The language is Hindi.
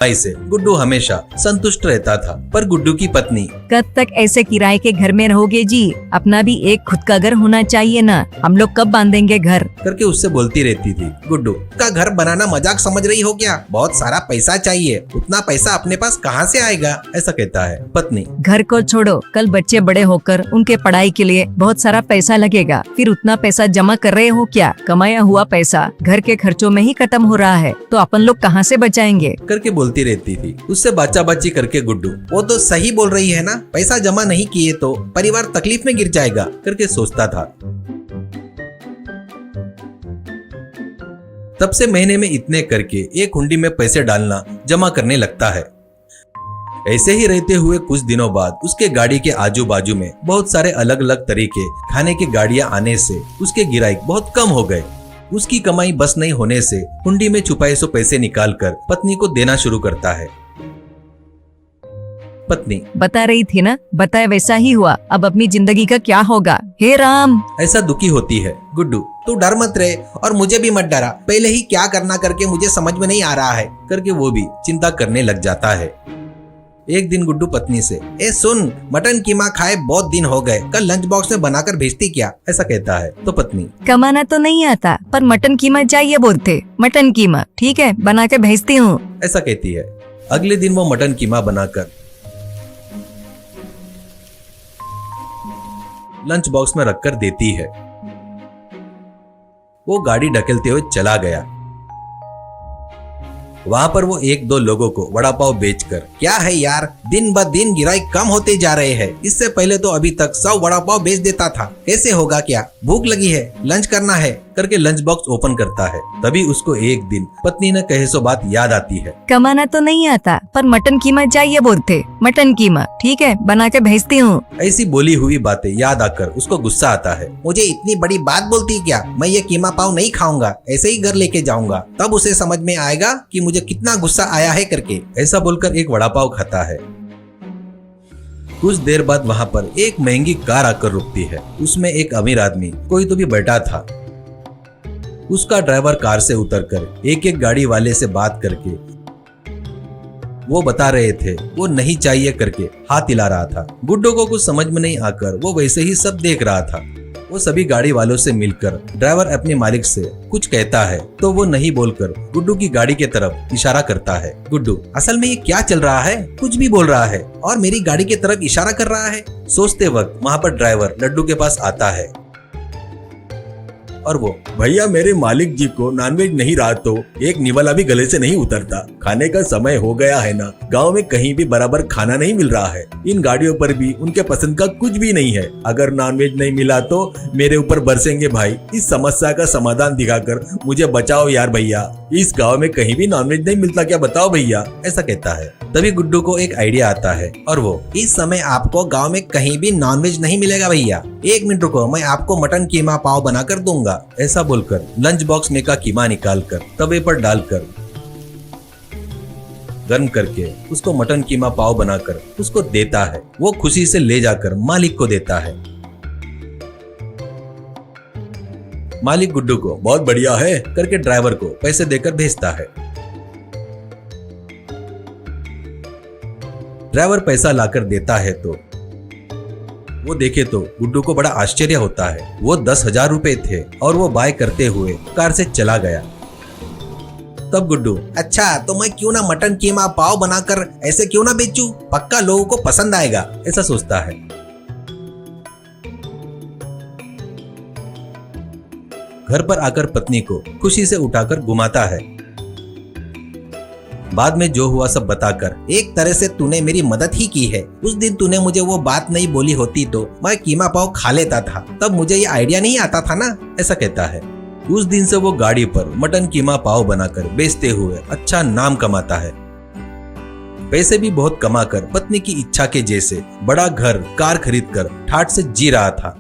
कमाई से गुड्डू हमेशा संतुष्ट रहता था। पर गुड्डू की पत्नी कब तक ऐसे किराए के घर में रहोगे जी? अपना भी एक खुद का घर होना चाहिए ना। हम लोग कब बांधेंगे घर? करके उससे बोलती रहती थी। गुड्डू का घर बनाना मजाक समझ रही हो क्या? बहुत सारा पैसा चाहिए, उतना पैसा अपने पास कहाँ से आएगा? ऐसा कहता है। पत्नी घर को छोड़ो, कल बच्चे बड़े होकर उनके पढ़ाई के लिए बहुत सारा पैसा लगेगा, फिर उतना पैसा जमा कर रहे हो क्या? कमाया हुआ पैसा घर के खर्चों में ही खत्म हो रहा है, तो अपन लोग कहाँ से बचाएंगे? करके बोलती रहती थी। उससे बाचाबाची करके गुड्डू वो तो सही बोल रही है ना, पैसा जमा नहीं किए तो परिवार तकलीफ में गिर जाएगा करके सोचता था। तब से महीने में इतने करके एक हुंडी में पैसे डालना जमा करने लगता है। ऐसे ही रहते हुए कुछ दिनों बाद उसके गाड़ी के आजू बाजू में बहुत सारे अलग अलग तरीके खाने की गाड़ियां आने से उसके गिराइक बहुत कम हो गए। उसकी कमाई बस नहीं होने से हुंडी में छुपाए सो पैसे निकालकर पत्नी को देना शुरू करता है। पत्नी बता रही थी ना, बताए वैसा ही हुआ, अब अपनी जिंदगी का क्या होगा? हे राम, ऐसा दुखी होती है। गुड्डू तू डर मत रहे और मुझे भी मत डरा, पहले ही क्या करना करके मुझे समझ में नहीं आ रहा है करके वो भी चिंता करने लग जाता है। एक दिन गुड्डू पत्नी से ए सुन, मटन कीमा खाए बहुत दिन हो गए, कल लंच बॉक्स में बनाकर भेजती क्या? ऐसा कहता है। तो पत्नी कमाना तो नहीं आता, पर मटन कीमा चाहिए बोलते। मटन कीमा ठीक है, बना के भेजती हूँ, ऐसा कहती है। अगले दिन वो मटन कीमा बनाकर लंच बॉक्स में रखकर देती है। वो गाड़ी ढकेलते हुए चला गया। वहां पर वो एक दो लोगों को वड़ा पाव बेचकर, क्या है यार, दिन ब दिन गिराई कम होते जा रहे हैं, इससे पहले तो अभी तक 100 वड़ा पाव बेच देता था, कैसे होगा? क्या भूख लगी है, लंच करना है करके लंच बॉक्स ओपन करता है। तभी उसको एक दिन पत्नी ने कहे सो बात याद आती है। कमाना तो नहीं आता, पर मटन कीमा चाहिए बोलते। मटन कीमा ठीक है, बना के भेजती हूँ। ऐसी बोली हुई बातें याद आकर उसको गुस्सा आता है। मुझे इतनी बड़ी बात बोलती क्या? मैं ये कीमा पाव नहीं खाऊंगा, ऐसे ही घर लेके जाऊंगा, तब उसे समझ में आएगा कि मुझे कितना गुस्सा आया है करके। ऐसा बोलकर एक वड़ा पाव खाता है। कुछ देर बाद वहाँ पर एक महंगी कार आकर रुकती है। उसमें एक अमीर आदमी कोई तो भी बैठा था। उसका ड्राइवर कार से उतरकर एक एक गाड़ी वाले से बात करके वो बता रहे थे वो नहीं चाहिए करके हाथ हिला रहा था। गुड्डू को कुछ समझ में नहीं आकर वो वैसे ही सब देख रहा था। वो सभी गाड़ी वालों से मिलकर ड्राइवर अपने मालिक से कुछ कहता है तो वो नहीं बोलकर गुड्डू की गाड़ी के तरफ इशारा करता है। गुड्डू असल में ये क्या चल रहा है, कुछ भी बोल रहा है और मेरी गाड़ी की तरफ इशारा कर रहा है। सोचते वक्त वहाँ पर ड्राइवर लड्डू के पास आता है और वो, भैया मेरे मालिक जी को नॉनवेज नहीं रहा तो एक निवाला भी गले से नहीं उतरता, खाने का समय हो गया है ना, गांव में कहीं भी बराबर खाना नहीं मिल रहा है, इन गाड़ियों पर भी उनके पसंद का कुछ भी नहीं है, अगर नॉनवेज नहीं मिला तो मेरे ऊपर बरसेंगे भाई, इस समस्या का समाधान दिखाकर मुझे बचाओ यार भैया, इस गाँव में कहीं भी नॉनवेज नहीं मिलता क्या, बताओ भैया, ऐसा कहता है। तभी गुड्डू को एक आइडिया आता है और वो, इस समय आपको गाँव में कहीं भी नॉनवेज नहीं मिलेगा भैया, 1 मिनट रुको, मैं आपको मटन कीमा पाव बना कर दूंगा। ऐसा बोलकर लंच बॉक्स में का कीमा निकालकर तवे पर डालकर गर्म करके उसको मटन कीमा पाव बनाकर उसको देता है। वो खुशी से ले जाकर मालिक को देता है। मालिक गुड्डू को बहुत बढ़िया है करके ड्राइवर को पैसे देकर भेजता है। ड्राइवर पैसा लाकर देता है तो वो देखे तो गुड्डू को बड़ा आश्चर्य होता है। वो 10,000 रुपए थे और वो बाय करते हुए कार से चला गया। तब गुड्डू, अच्छा तो मैं क्यों ना मटन कीमा पाव बनाकर ऐसे क्यों ना बेचूं, पक्का लोगों को पसंद आएगा, ऐसा सोचता है। घर पर आकर पत्नी को खुशी से उठाकर घुमाता है। बाद में जो हुआ सब बताकर, एक तरह से तूने मेरी मदद ही की है, उस दिन तूने मुझे वो बात नहीं बोली होती तो मैं कीमा पाव खा लेता था, तब मुझे ये आइडिया नहीं आता था ना, ऐसा कहता है। उस दिन से वो गाड़ी पर मटन कीमा पाव बनाकर बेचते हुए अच्छा नाम कमाता है। पैसे भी बहुत कमाकर पत्नी की इच्छा के जैसे बड़ा घर कार खरीदकर ठाठ से जी रहा था।